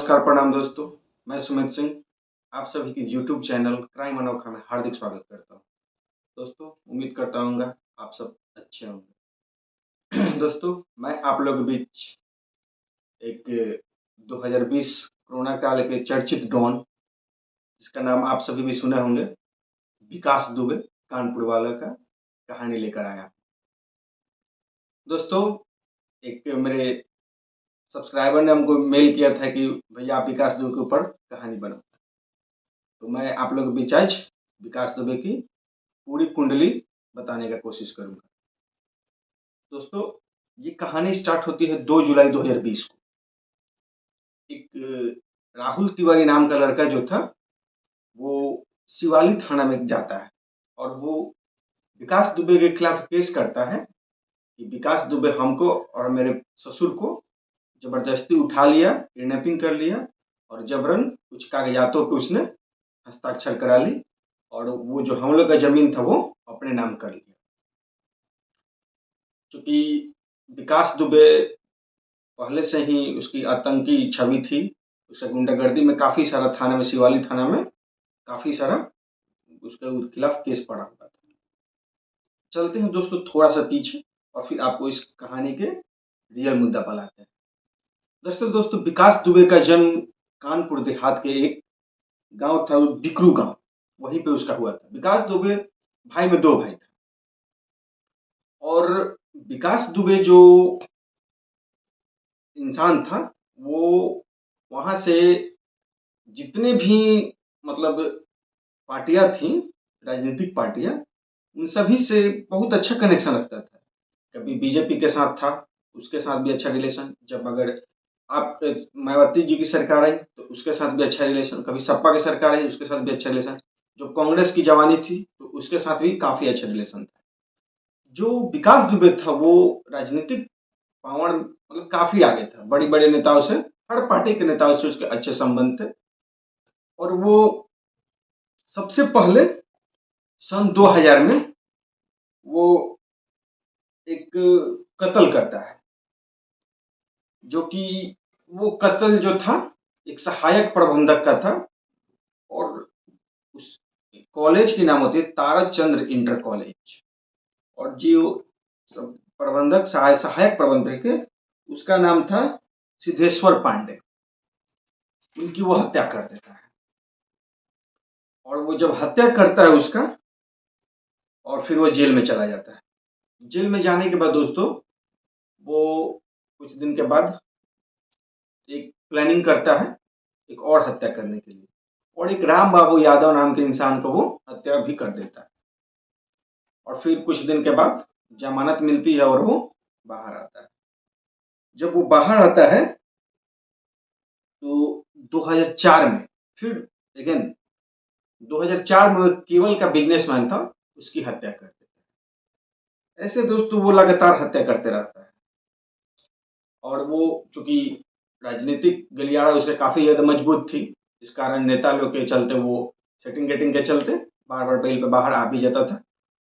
नमस्कार, प्रणाम दोस्तों। मैं सुमित सिंह, आप सभी के यूट्यूब चैनल क्राइम अनोखा में हार्दिक स्वागत करता हूँ। दोस्तों, उम्मीद करता हूँगा आप सब अच्छे होंगे। दोस्तों, मैं आप लोगों के बीच एक 2020 कोरोना काल के चर्चित डॉन, जिसका नाम आप सभी भी सुने होंगे, विकास दुबे, कानपुर वाला का कहानी लेकर आया। दोस्तों, एक मेरे सब्सक्राइबर ने हमको मेल किया था कि भैया आप विकास दुबे के ऊपर कहानी बनाओ। तो मैं आप लोगों के बीच आज विकास दुबे की पूरी कुंडली बताने का कोशिश करूंगा। दोस्तों, ये कहानी स्टार्ट होती है 2 जुलाई 2020 को। एक राहुल तिवारी नाम का लड़का जो था, वो शिवाली थाना में जाता है और वो विकास दुबे के खिलाफ केस करता है कि विकास दुबे हमको और मेरे ससुर को जबरदस्ती उठा लिया, किडनैपिंग कर लिया और जबरन कुछ कागजातों को उसने हस्ताक्षर करा ली और वो जो हम लोग का जमीन था वो अपने नाम कर लिया। चूंकि विकास दुबे पहले से ही उसकी आतंकी छवि थी, उसका गुंडागर्दी में काफी सारा थाना में, शिवाली थाना में काफी सारा उसके खिलाफ केस पड़ा हुआ था। चलते हैं दोस्तों थोड़ा सा पीछे और फिर आपको इस कहानी के रियल मुद्दा पर लाते हैं। दोस्तों, विकास दुबे का जन्म कानपुर देहात के एक गांव था, बिकरू गांव, वहीं पे उसका हुआ था। विकास दुबे भाई में 2 भाई थे और विकास दुबे जो इंसान था, वो वहां से जितने भी मतलब पार्टियां थी, राजनीतिक पार्टियां, उन सभी से बहुत अच्छा कनेक्शन रखता था। कभी बीजेपी के साथ था, उसके साथ भी अच्छा रिलेशन। जब अगर आप मायावती जी की सरकार आई तो उसके साथ भी अच्छा रिलेशन, कभी सपा की सरकार आई उसके साथ भी अच्छा रिलेशन, जो कांग्रेस की जवानी थी तो उसके साथ भी काफी अच्छा रिलेशन था। जो विकास दुबे था वो राजनीतिक पावर मतलब काफी आगे था, बड़ी बड़े नेताओं से, हर पार्टी के नेताओं से उसके अच्छे संबंध थे। और वो सबसे पहले सन 2000 में वो एक कत्ल करता है, जो कि वो कत्ल जो था एक सहायक प्रबंधक का था और उस कॉलेज की नाम होती है तारा चंद्र इंटर कॉलेज, और जो प्रबंधक सहायक प्रबंधक है उसका नाम था सिद्धेश्वर पांडे। उनकी वो हत्या कर देता है और वो जब हत्या करता है उसका, और फिर वो जेल में चला जाता है। जेल में जाने के बाद दोस्तों, वो कुछ दिन के बाद एक प्लानिंग करता है एक और हत्या करने के लिए, और एक राम बाबू यादव नाम के इंसान को वो हत्या भी कर देता है। और फिर कुछ दिन के बाद जमानत मिलती है और वो बाहर आता है। जब वो बाहर आता है तो 2004 में फिर अगेन 2004 में केवल का बिजनेसमैन था, उसकी हत्या कर देता है। ऐसे दोस्तों वो लगातार हत्या करते रहता है और वो चूंकि राजनीतिक गलियारा उससे काफी ज्यादा मजबूत थी, इस कारण नेता लोग के चलते वो सेटिंग गेटिंग के चलते बार बार बेल पे बाहर आ भी जाता था।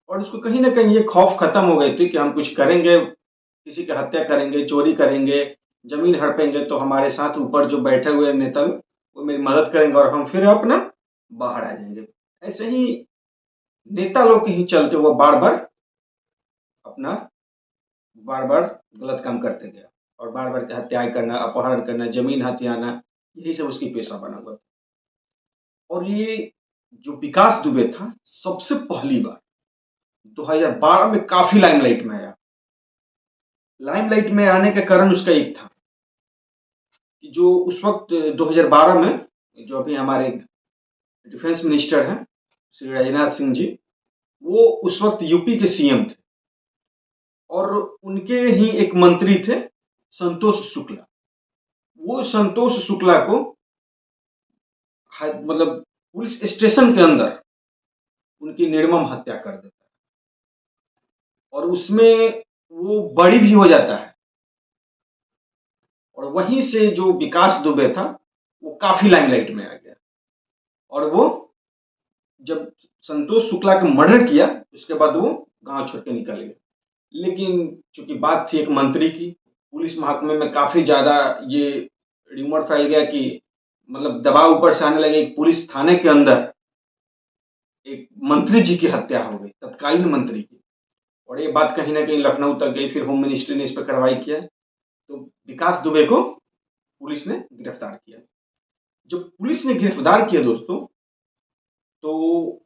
और उसको कहीं ना कहीं ये खौफ खत्म हो गई थी कि हम कुछ करेंगे, किसी की हत्या करेंगे, चोरी करेंगे, जमीन हड़पेंगे तो हमारे साथ ऊपर जो बैठे हुए नेता लोग वो मेरी मदद करेंगे और हम फिर अपना बाहर आ जाएंगे। ऐसे ही नेता लोग के ही चलते वो बार बार अपना बार बार गलत काम करते गया और बार बार हत्याएं करना, अपहरण करना, जमीन हथियाना, यही सब उसकी पेशा बना हुआ था। और ये जो विकास दुबे था सबसे पहली बार 2012 में काफी लाइमलाइट में आया। लाइमलाइट में आने का कारण उसका एक था कि जो उस वक्त 2012 में जो अभी हमारे डिफेंस मिनिस्टर हैं श्री राजनाथ सिंह जी, वो उस वक्त यूपी के सीएम थे और उनके ही एक मंत्री थे संतोष शुक्ला। वो संतोष शुक्ला को मतलब पुलिस स्टेशन के अंदर उनकी निर्मम हत्या कर देता है और उसमें वो बरी भी हो जाता है। और वहीं से जो विकास दुबे था वो काफी लाइमलाइट में आ गया और वो जब संतोष शुक्ला का मर्डर किया उसके बाद वो गांव छोड़ के निकल गया। लेकिन चूंकि बात थी एक मंत्री की, पुलिस महकमे में काफी ज्यादा ये र्यूमर फैल गया कि मतलब दबाव ऊपर से आने लगे। एक पुलिस थाने के अंदर एक मंत्री जी की हत्या हो गई, तत्कालीन मंत्री की। और ये बात कहीं ना कहीं लखनऊ तक गई, फिर होम मिनिस्ट्री ने इस पर कार्रवाई किया, तो विकास दुबे को पुलिस ने गिरफ्तार किया। जब पुलिस ने गिरफ्तार किया दोस्तों, तो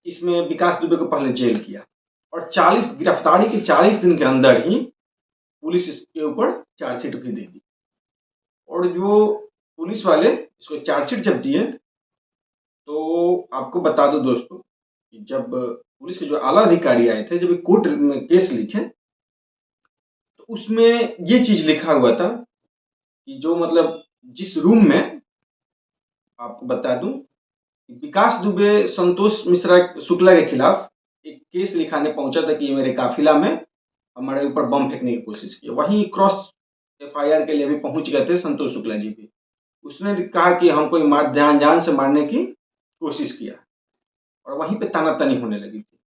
इसमें विकास दुबे को पहले जेल किया, और 40 गिरफ्तारी के 40 दिन के अंदर ही पुलिस इसके ऊपर चार्जशीट भी दे दी। और जो पुलिस वाले इसको चार्जशीट जब दिए, तो आपको बता दो दोस्तों कि जब पुलिस के जो आला अधिकारी आए थे, जब कोर्ट में केस लिखे, तो उसमें ये चीज लिखा हुआ था कि जो मतलब जिस रूम में, आपको बता दूं, विकास दुबे संतोष मिश्रा शुक्ला के खिलाफ एक केस लिखाने पहुंचा था कि ये मेरे काफिला में हमारे ऊपर बम फेंकने की कोशिश की। वहीं क्रॉस एफआईआर के लिए भी पहुंच गए थे संतोष शुक्ला जी भी। उसने कहा कि हमको जान जान से मारने की कोशिश किया, और वहीं पे तानातनी होने लगी थी।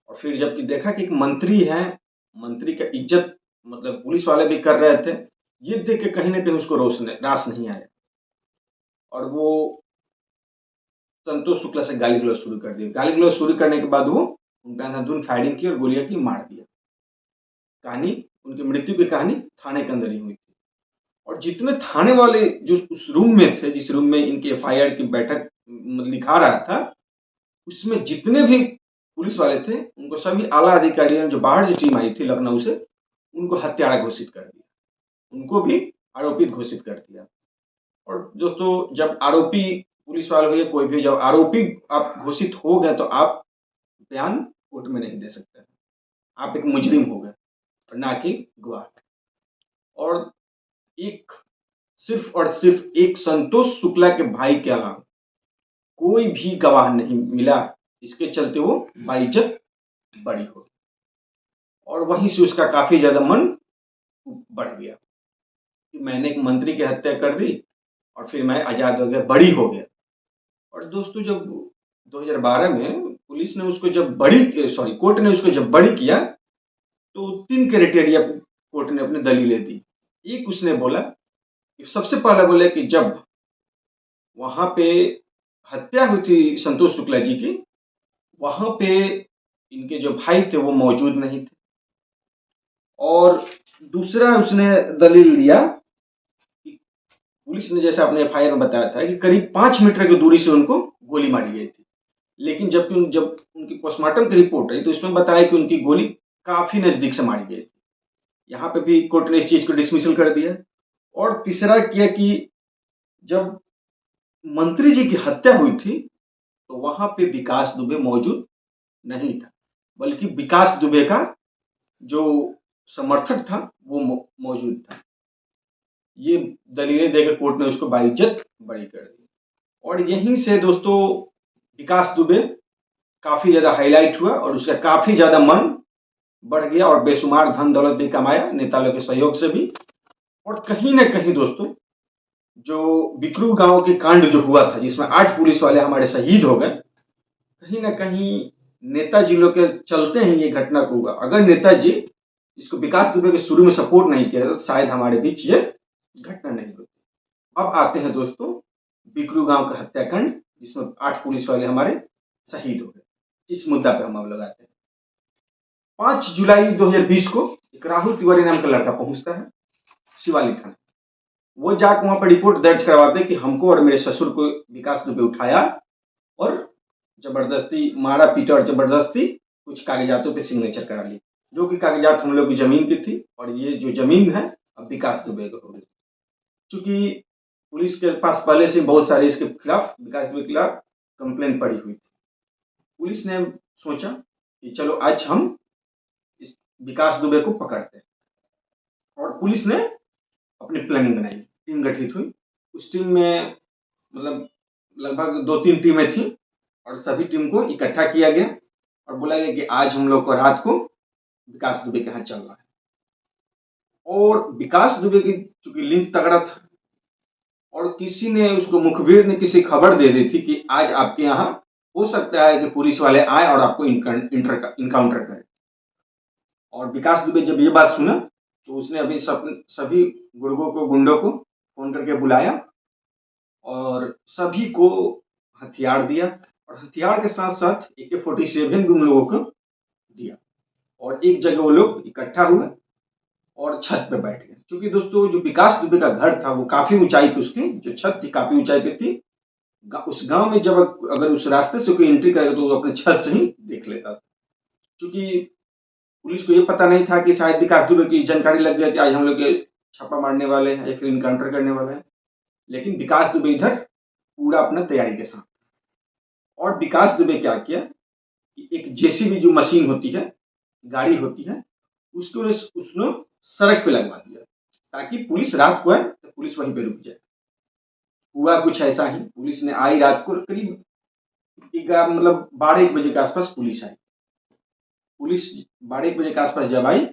और फिर जबकि देखा कि एक मंत्री है, मंत्री का इज्जत मतलब पुलिस वाले भी कर रहे थे, ये देख के कहीं ना कहीं उसको रास नहीं आया, और वो संतोष शुक्ला से गाली गलौज शुरू कर दिया। गाली गलौज शुरू करने के बाद वो उनका अंधाधुंध फायरिंग की और गोलियां की, मार दिया। कहानी, उनकी मृत्यु की कहानी थाने के अंदर ही हुई थी। और जितने थाने वाले जो उस रूम में थे, जिस रूम में इनके एफआईआर की बैठक लिखा रहा था, उसमें जितने भी पुलिस वाले थे, उनको सभी आला अधिकारियों, जो बाहर जो टीम आई थी लखनऊ से, उनको हत्यारा घोषित कर दिया, उनको भी आरोपित घोषित कर दिया। और दोस्तों, जब आरोपी पुलिस वाले हो या कोई भी, जब आरोपी आप घोषित हो गए, तो आप बयान कोर्ट में नहीं दे सकते, आप एक मुजरिम हो गए और ना कि गवाह। और एक सिर्फ और सिर्फ एक संतोष शुक्ला के भाई के अलावा कोई भी गवाह नहीं मिला, इसके चलते वो बाइज्जत बरी हो गई। और वहीं से उसका काफी ज्यादा मन बढ़ गया कि मैंने एक मंत्री की हत्या कर दी और फिर मैं आजाद हो गया, बरी हो गया। और दोस्तों, जब 2012 में पुलिस ने उसको जब कोर्ट ने उसको जब बरी किया, तो 3 क्राइटेरिया कोर्ट ने अपनी दलीलें दी। एक उसने बोला, सबसे पहला बोला कि जब वहां पे हत्या हुई थी संतोष शुक्ला जी की, वहां पे इनके जो भाई थे वो मौजूद नहीं थे। और दूसरा उसने दलील दिया कि पुलिस ने, जैसे आपने एफआईआर में बताया था, कि करीब 5 मीटर की दूरी से उनको गोली मारी गई थी। लेकिन जब उनकी पोस्टमार्टम की रिपोर्ट आई, तो उसमें बताया कि उनकी गोली काफी नजदीक से मारी गई थी। यहाँ पे भी कोर्ट ने इस चीज को डिसमिसल कर दिया। और तीसरा किया कि जब मंत्री जी की हत्या हुई थी, तो वहां पे विकास दुबे मौजूद नहीं था, बल्कि विकास दुबे का जो समर्थक था वो मौजूद था। ये दलीलें देकर कोर्ट ने उसको बाइज्जत बरी कर दी। और यहीं से दोस्तों विकास दुबे काफी ज्यादा हाईलाइट हुआ, और उसका काफी ज्यादा मन बढ़ गया, और बेशुमार धन दौलत भी कमाया, नेता लोग के सहयोग से भी। और कहीं ना कहीं दोस्तों, जो बिकरू गांव के कांड जो हुआ था, जिसमें 8 पुलिस वाले हमारे शहीद हो गए, कहीं ना कहीं नेताजी लोग के चलते ही ये घटना को हुआ। अगर नेताजी इसको विकास दुबे के शुरू में सपोर्ट नहीं किया, तो शायद हमारे बीच ये घटना नहीं होती। अब आते हैं दोस्तों बिकरू गांव का हत्याकांड, जिसमें 8 पुलिस वाले हमारे शहीद हो गए। इस मुद्दा पे हम अब लगाते हैं। 5 जुलाई 2020 को एक राहुल तिवारी नाम का लड़का पहुंचता है शिवालिक थाना। वो जाकर वहां पर रिपोर्ट दर्ज करवाते कि हमको और मेरे ससुर को विकास दुबे उठाया और जबरदस्ती मारा पीटा, और जबरदस्ती कुछ कागजातों पे सिग्नेचर करा ली, जो कि कागजात हम लोग की जमीन की थी, और ये जो जमीन है अब विकास दुबे को हो गई। चूंकि पुलिस के पास पहले से बहुत सारे इसके खिलाफ, विकास दुबे के खिलाफ कंप्लेन पड़ी हुई थी। पुलिस ने सोचा कि चलो आज हम इस विकास दुबे को पकड़ते हैं। और पुलिस ने अपनी प्लानिंग बनाई, टीम गठित हुई। उस टीम में मतलब लगभग 2-3 टीमें थी, और सभी टीम को इकट्ठा किया गया और बोला गया कि आज हम लोग को रात को विकास दुबे के यहाँ चल रहा है। और विकास दुबे की चूंकि लिंक तगड़ा था, और किसी ने उसको, मुखबिर ने किसी खबर दे दी थी कि आज आपके यहाँ हो सकता है कि पुलिस वाले आए और आपको इनकाउंटर करें। और विकास दुबे जब ये बात सुना, तो उसने अभी सभी गुंडों को फोन करके बुलाया, और सभी को हथियार दिया और हथियार के साथ साथ AK-47 भी उन लोगों को दिया और एक जगह वो लोग इकट्ठा हुए और छत पे बैठ गए। क्योंकि दोस्तों जो विकास दुबे का घर था वो काफी ऊंचाई पे, उसकी जो छत थी काफी ऊंचाई पे थी। उस गांव में जब अगर उस रास्ते से कोई एंट्री करेगा तो वो अपने छत से ही देख लेता था। क्योंकि पुलिस को ये पता नहीं था कि शायद विकास दुबे की जानकारी लग गई कि आज हम लोग छापा मारने वाले हैं या फिर इनकाउंटर करने वाले हैं। लेकिन विकास दुबे इधर पूरा अपना तैयारी के साथ। और विकास दुबे क्या किया कि एक जेसीबी जो मशीन होती है, गाड़ी होती है, उसको उसने सड़क पे लगवा दिया ताकि पुलिस रात को आए तो पुलिस वहीं पे रुक जाए। हुआ कुछ ऐसा ही, पुलिस ने आई रात को करीब मतलब 12-1 बजे के आसपास पुलिस आई। पुलिस 12-1 बजे के आसपास जब आई,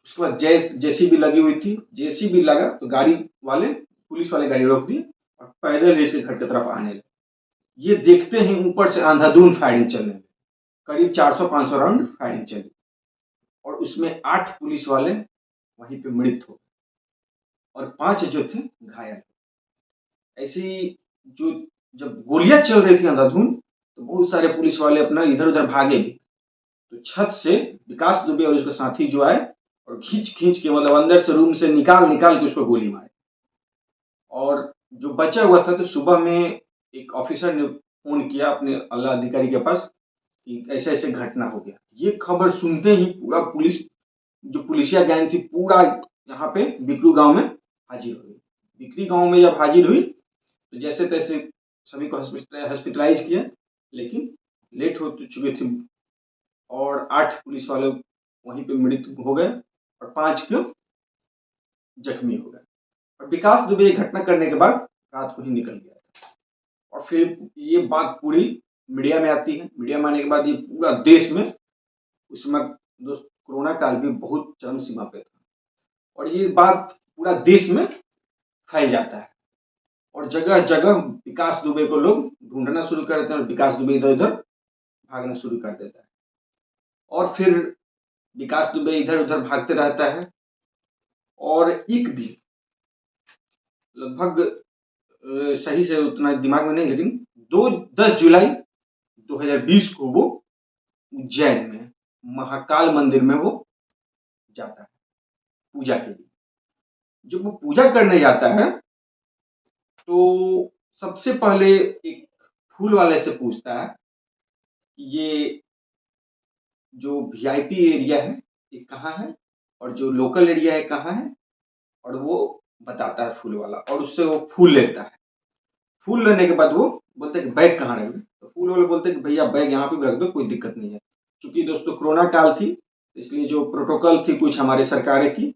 उसके बाद जेसीबी लगी हुई थी, जेसीबी लगा तो गाड़ी वाले, पुलिस वाले गाड़ी रोक दी और पैदल इसके घर की तरफ आने लगे। ये देखते ही ऊपर से अंधाधुंध फायरिंग चलने लगी, करीब 400-500 राउंड फायरिंग चली और उसमें 8 पुलिस वाले वहीं पे मृत हो और 5 जो थे घायल। ऐसी जो जब गोलियां चल रही थी अंधाधुंध तो बहुत सारे पुलिस वाले अपना इधर उधर भागे भी। तो छत से विकास दुबे और उसके साथी जो आए और खींच खींच के मतलब अंदर से रूम से निकाल निकाल के उसको गोली मारी। और जो बचा हुआ था तो सुबह में एक ऑफिसर ने फोन किया अपने आला अधिकारी के पास कि ऐसे ऐसे घटना हो गया। ये खबर सुनते ही पूरा पुलिस, जो पुलिसिया गैंग थी, पूरा यहाँ पे बिकरू गांव में हाजिर हुई। बिकरी गांव में जब हाजिर हुई तो जैसे तैसे सभी को हॉस्पिटलाइज किया, लेकिन लेट हो चुके थे और 8 पुलिस वाले वहीं पे मृत्यु हो गए और 5 को जख्मी हो गए। और विकास दुबे ये घटना करने के बाद रात को ही निकल गया और फिर ये बात पूरी मीडिया में आती है। मीडिया में आने के बाद ये पूरा देश में, उस समय दोस्त कोरोना काल भी बहुत चरम सीमा पे था और ये बात पूरा देश में फैल जाता है और जगह जगह विकास दुबे को लोग ढूंढना शुरू कर देते हैं और विकास दुबे इधर उधर भागना शुरू कर देता है और फिर विकास दुबे इधर उधर भागते रहता है। और एक दिन लगभग सही से उतना दिमाग में नहीं, लेकिन 10 जुलाई 2020 को वो उज्जैन में महाकाल मंदिर में वो जाता है पूजा के लिए। जब वो पूजा करने जाता है तो सबसे पहले एक फूल वाले से पूछता है कि ये जो वीआईपी एरिया है ये कहाँ है और जो लोकल एरिया है कहाँ है, और वो बताता है फूल वाला और उससे वो फूल लेता है। फूल लेने के बाद वो बोलते हैं कि बैग कहाँ रख दो, तो फूल वाले बोलते हैं कि भैया बैग यहाँ पे भी रख दो, कोई दिक्कत नहीं है। क्योंकि दोस्तों कोरोना काल थी, इसलिए जो प्रोटोकॉल थी कुछ हमारे सरकारें की,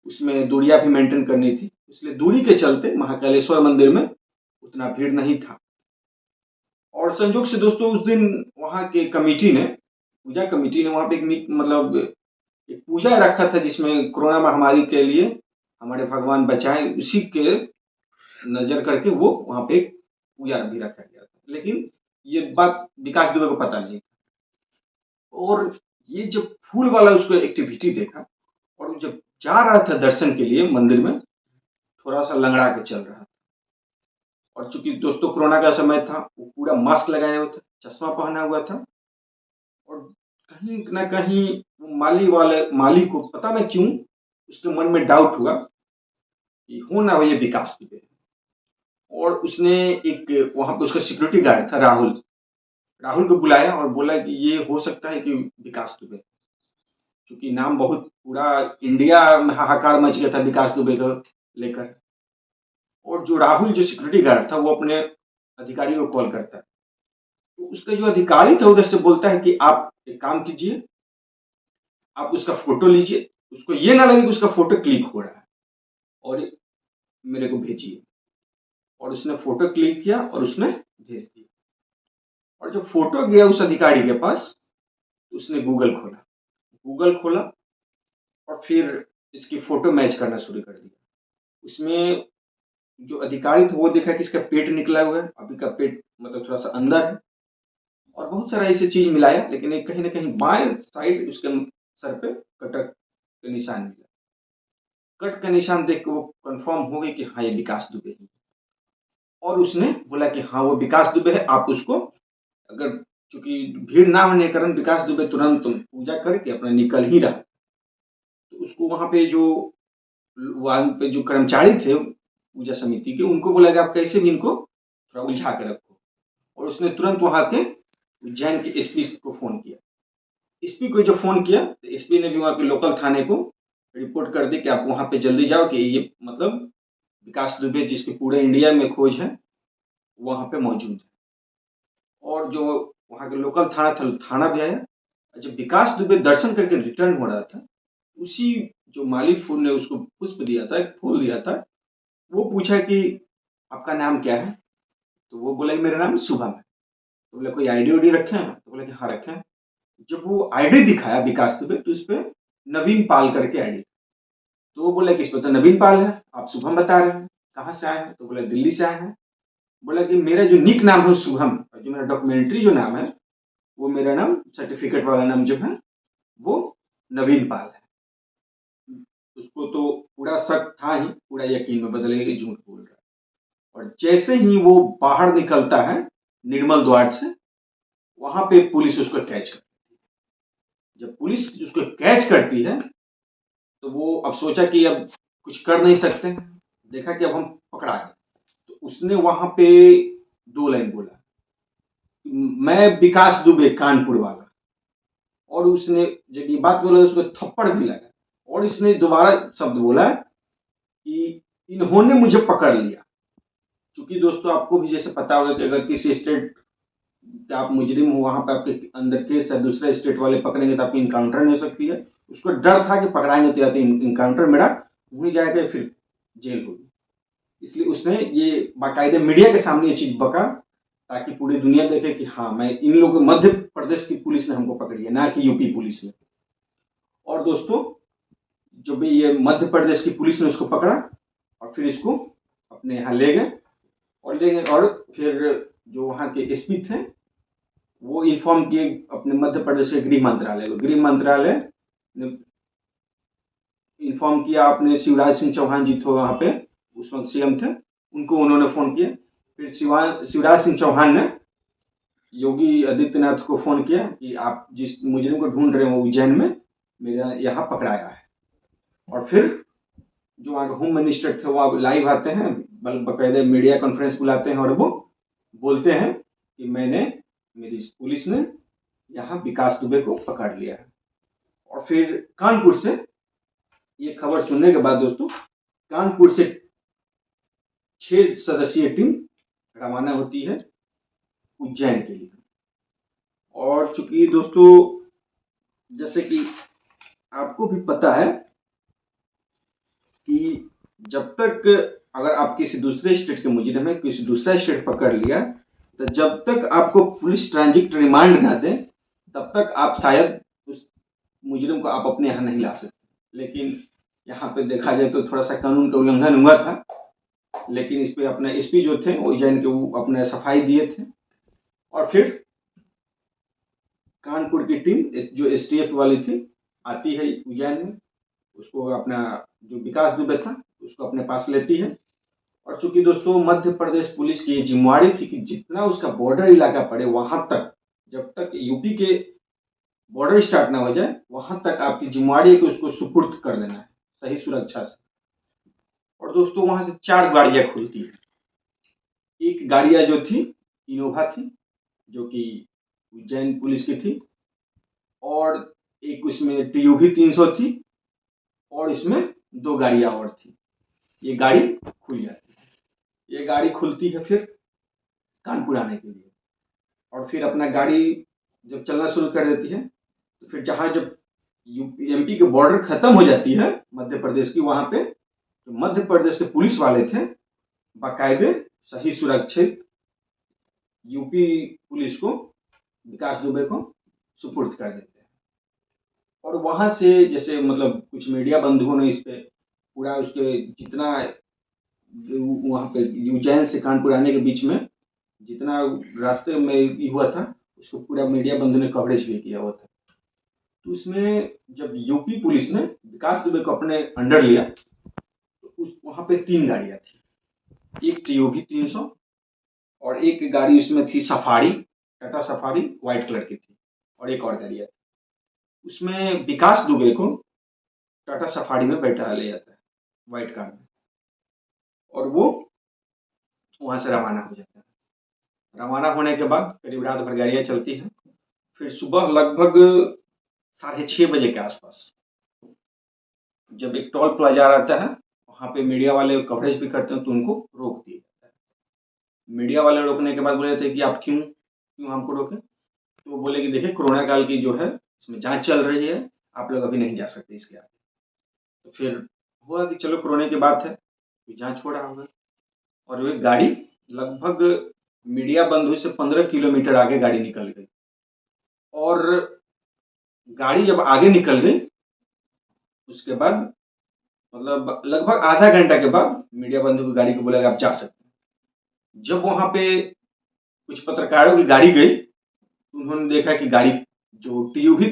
उसमें दूरियां भी मेंटेन करनी थी, इसलिए दूरी के चलते महाकालेश्वर मंदिर में उतना भीड़ नहीं था। और संयोग से दोस्तों उस दिन वहाँ के कमेटी ने, पूजा कमेटी ने वहाँ पे एक मतलब एक पूजा रखा था जिसमें कोरोना महामारी के लिए हमारे भगवान बचाए, उसी के नजर करके वो वहाँ पे एक पूजा भी रखा गया था। लेकिन ये बात विकास दुबे को पता नहीं था और ये जब फूल वाला उसको एक्टिविटी देखा और जब जा रहा था दर्शन के लिए मंदिर में, थोड़ा सा लंगड़ा के चल रहा था। और चूंकि दोस्तों कोरोना का समय था, वो पूरा मास्क लगाया हुआ था, चश्मा पहना हुआ था और कहीं ना कहीं माली को पता नहीं क्यों उसके मन में डाउट हुआ कि हो ना हो ये विकास दुबे। और उसने एक वहां पे उसका सिक्योरिटी गार्ड था राहुल, राहुल को बुलाया और बोला कि ये हो सकता है कि विकास दुबे, क्योंकि नाम बहुत पूरा इंडिया में हाहाकार मच गया था विकास दुबे को लेकर। और जो राहुल जो सिक्योरिटी गार्ड था वो अपने अधिकारी को कॉल करता है, तो उसका जो अधिकारी था उधर से बोलता है कि आप एक काम कीजिए, आप उसका फोटो लीजिए, उसको ये ना लगे कि उसका फोटो क्लिक हो रहा है और मेरे को भेजिए। और उसने फोटो क्लिक किया और उसने भेज दिया। और जब फोटो गया उस अधिकारी के पास, उसने गूगल खोला और फिर इसकी फोटो मैच करना शुरू कर दिया। उसमें जो अधिकारी था वो देखा कि इसका पेट निकला हुआ है, अभी का पेट मतलब थोड़ा सा अंदर है और बहुत सारा ऐसी चीज मिलाया, लेकिन एक कहीं ना कहीं बाएं साइड उसके सर पे कटक के निशान मिला। कट का निशान देख के वो कंफर्म हो गई कि हाँ ये विकास दुबे है। और उसने बोला कि हाँ वो विकास दुबे है, आप उसको, अगर चूंकि भीड़ ना होने के कारण विकास दुबे तुरंत पूजा करके अपना निकल ही रहा, तो उसको वहां पे जो कर्मचारी थे पूजा समिति के, उनको बोला कि आप कैसे भी इनको थोड़ा उलझा के रखो। और उसने तुरंत वहां के उज्जैन के एसपी को फोन किया। एसपी को जो फोन किया तो एसपी ने भी वहां के लोकल थाने को रिपोर्ट कर दी कि आप वहां पे जल्दी जाओ कि ये मतलब विकास दुबे जिसके पूरे इंडिया में खोज है वहां पे मौजूद है। और जो वहां के लोकल थाना था, थाना भी आया। जब विकास दुबे दर्शन करके रिटर्न हो रहा था, उसी जो मालिक फूल ने उसको पुष्प दिया था, एक फूल दिया था, वो पूछा कि आपका नाम क्या है? तो वो बोला कि मेरा नाम शुभम है। तो बोले कोई आईडी उडी रखे हैं? तो बोले कि हाँ रखे हैं। जब वो आईडी दिखाया विकास दुबे तो उस पर नवीन पाल करके आईडी। तो वो बोला कि इस पर तो नवीन पाल है, आप शुभम बता रहे हैं, कहाँ से आए हैं? तो बोला दिल्ली से आए हैं। बोला कि मेरा जो निक नाम है शुभम है, और जो मेरा डॉक्यूमेंट्री जो नाम है वो मेरा नाम सर्टिफिकेट वाला नाम जो है वो नवीन पाल है। उसको तो पूरा शक था ही, पूरा यकीन में बदल गया कि झूठ बोल रहा है। और जैसे ही वो बाहर निकलता है निर्मल द्वार से, वहां पे पुलिस उसको कैच करती है। जब पुलिस उसको कैच करती है तो वो अब सोचा कि अब कुछ कर नहीं सकते, देखा कि अब हम पकड़ा गए। तो उसने वहां पे दो लाइन बोला, मैं विकास दुबे कानपुर वाला। और उसने जब ये बात बोला उसको थप्पड़ भी लगा। और इसने दोबारा शब्द बोला कि इन्होंने मुझे पकड़ लिया। क्योंकि दोस्तों आपको भी जैसे पता होगा कि अगर किसी स्टेट का आप मुजरिम हो, वहां पे आपके अंदर केस है, दूसरे स्टेट वाले पकड़ेंगे तो आपकी इनकाउंटर नहीं हो सकती है। उसको डर था कि पकड़ाएंगे तो या तो इनकाउंटर मेरा वहीं जाएगा फिर जेल होगी। इसलिए उसने ये बाकायदे मीडिया के सामने ये चीज बका, ताकि पूरी दुनिया देखे कि हाँ मैं इन लोगों, मध्य प्रदेश की पुलिस ने हमको पकड़ी है, ना कि यूपी पुलिस ने। और दोस्तों जब ये मध्य प्रदेश की पुलिस ने उसको पकड़ा और फिर इसको अपने यहाँ ले गए। और फिर जो वहाँ के एसपी थे वो इन्फॉर्म किए अपने मध्य प्रदेश के गृह मंत्रालय को। गृह मंत्रालय ने इन्फॉर्म किया, अपने शिवराज सिंह चौहान जी थे वहाँ पे, उस वक्त सीएम थे, उनको उन्होंने फोन किया। फिर शिवराज सिंह चौहान ने योगी आदित्यनाथ को फोन किया कि आप जिस मुजरिम को ढूंढ रहे हो उज्जैन में मेरा यहाँ पकड़ाया है। और फिर जो वहाँ के होम मिनिस्टर थे वो अब लाइव आते हैं, बकायदे मीडिया कॉन्फ्रेंस बुलाते हैं और वो बोलते हैं कि मेरी पुलिस ने यहाँ विकास दुबे को पकड़ लिया है। और फिर कानपुर से ये खबर सुनने के बाद दोस्तों कानपुर से 6 सदस्यीय टीम रवाना होती है उज्जैन के लिए। और चूंकि दोस्तों जैसे कि आपको भी पता है कि जब तक अगर आप किसी दूसरे स्टेट के मुजरिम है, किसी दूसरा स्टेट पकड़ लिया, तो जब तक आपको पुलिस ट्रांजिट रिमांड ना दे तब तक आप शायद उस मुजरिम को आप अपने यहाँ नहीं ला सकते। लेकिन यहाँ पे देखा जाए तो थोड़ा सा कानून का उल्लंघन हुआ था, लेकिन इस पे अपने एसपी जो थे उज्जैन के वो अपने सफाई दिए थे। और फिर कानपुर की टीम जो एसटीएफ वाली थी आती है उज्जैन में, उसको अपना जो विकास दुबे था उसको अपने पास लेती है। और चूंकि दोस्तों मध्य प्रदेश पुलिस की जिम्मेवारी थी कि जितना उसका बॉर्डर इलाका पड़े वहां तक, जब तक यूपी के बॉर्डर स्टार्ट ना हो जाए वहां तक आपकी जिम्मेवारी है कि उसको सुपुर्द कर देना है सही सुरक्षा से। और दोस्तों वहां से 4 गाड़ियां खुलती है। एक गाड़ियां जो थी इनोवा थी जो कि उज्जैन पुलिस की थी, और एक उसमें टीयूवी 300 थी, और इसमें 2 गाड़ियां और थी। ये गाड़ी खुल जाती है, ये गाड़ी खुलती है फिर कानपुर आने के लिए। और फिर अपना गाड़ी जब चलना शुरू कर देती है तो फिर जहां जब यूपी एमपी के बॉर्डर खत्म हो जाती है मध्य प्रदेश की, वहां पे जो मध्य प्रदेश के पुलिस वाले थे बाकायदे सही सुरक्षित यूपी पुलिस को विकास दुबे को सुपुर्द कर देते हैं। और वहां से जैसे मतलब कुछ मीडिया बंधुओं ने इस पे पूरा उसके जितना वहां पे उज्जैन से कानपुर आने के बीच में जितना रास्ते में हुआ था उसको पूरा मीडिया बंधु ने कवरेज भी किया हुआ था। तो उसमें जब यूपी पुलिस ने विकास दुबे को अपने अंडर लिया तो उस वहां पे 3 गाड़ियां थी। एक टीओवी 300, और एक गाड़ी उसमें थी safari, Tata safari, white colour की थी, और एक और गाड़ी है। उसमें विकास दुबे को टाटा सफारी में बैठा ले जाता है, व्हाइट कार में, और वो वहां से रवाना हो जाता है। रवाना होने के बाद करीब रात भर गाड़ियां चलती हैं। फिर सुबह लगभग 6:30 बजे के आसपास जब एक टोल प्लाजा रहता है, वहाँ पे मीडिया वाले कवरेज भी करते हैं, तो उनको रोक दिया जाता है। मीडिया वाले रोकने के बाद बोले थे कि आप क्यों क्यों हमको रोके? तो वो बोले कि देखिए कोरोना काल की जो है इसमें जांच चल रही है, आप लोग अभी नहीं जा सकते इसके आगे। तो फिर हुआ कि चलो कोरोना की बात है, तो जांच हो रहा होगा। और वो गाड़ी लगभग मीडिया बंद हुई से 15 किलोमीटर आगे गाड़ी निकल गई, और गाड़ी जब आगे निकल गई उसके बाद मतलब लगभग आधा घंटा के बाद मीडिया बंधु की गाड़ी को बोला कि आप जा सकते हैं। जब वहां पे कुछ पत्रकारों की गाड़ी गई तो उन्होंने देखा कि गाड़ी जो टीयूवी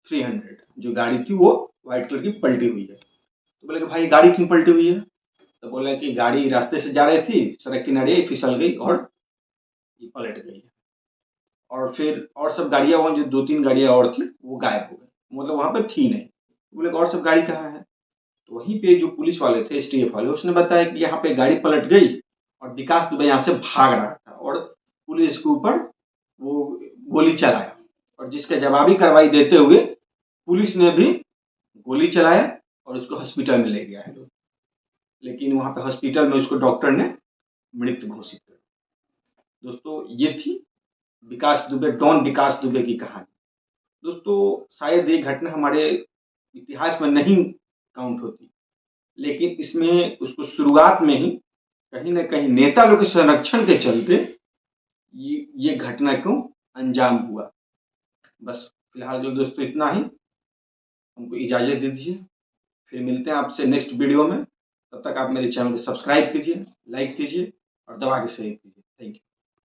300 जो गाड़ी थी वो व्हाइट कलर की पलटी हुई है। तो बोले कि भाई गाड़ी क्यों पलटी हुई है? तो बोले कि गाड़ी रास्ते से जा रही थी, सड़क किनारे फिसल गई और ये पलट गई है। और फिर और सब गाड़ियां वहां जो 2-3 गाड़ियां और थी वो गायब हो गई, मतलब वहां पे थी नहीं। बोले और सब गाड़ी कहाँ है? तो वहीं पे जो पुलिस वाले थे, एसटीएफ वाले, उसने बताया कि यहाँ पे गाड़ी पलट गई और विकास दुबे यहाँ से भाग रहा था, और पुलिस के ऊपर वो गोली चलाया, और जिसके जवाबी कार्रवाई देते हुए पुलिस ने भी गोली चलाया और उसको हॉस्पिटल में ले गया है लोग। लेकिन वहां पे हॉस्पिटल में उसको डॉक्टर ने मृत घोषित कर दिया। दोस्तों ये थी विकास दुबे, डॉन विकास दुबे की कहानी। दोस्तों शायद ये घटना हमारे इतिहास में नहीं काउंट होती, लेकिन इसमें उसको शुरुआत में ही कहीं न कहीं नेता लोग के संरक्षण के चलते ये घटना को अंजाम हुआ। बस फिलहाल जो दोस्तों इतना ही, हमको इजाज़त दे दीजिए। फिर मिलते हैं आपसे नेक्स्ट वीडियो में। तब तक आप मेरे चैनल को सब्सक्राइब कीजिए, लाइक कीजिए और दबा के शेयर कीजिए। Thank you.